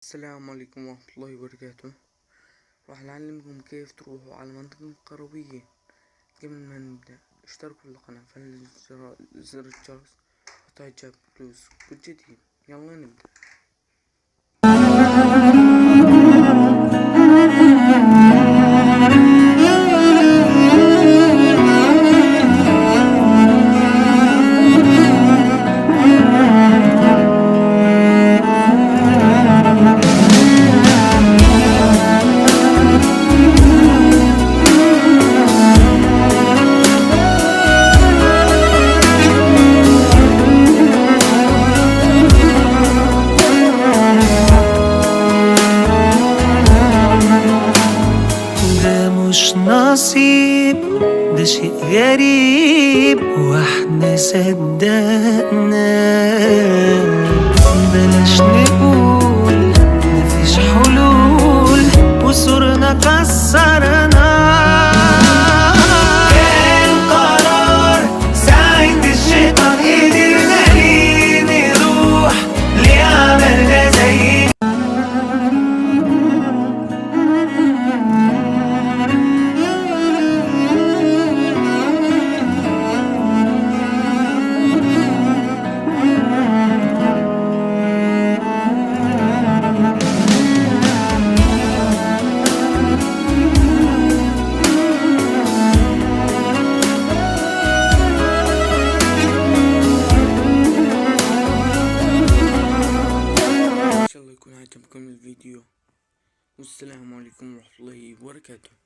السلام عليكم ورحمة الله وبركاته. راح نعلمكم كيف تروحوا على المنطقة القروية. قبل ما نبدأ اشتركوا في القناة، فعلوا زر الجرس وتعجب فلوس كل جديد. يلا نبدأ. مش نصيب، ده شيء غريب واحنا صدقنا. بلاش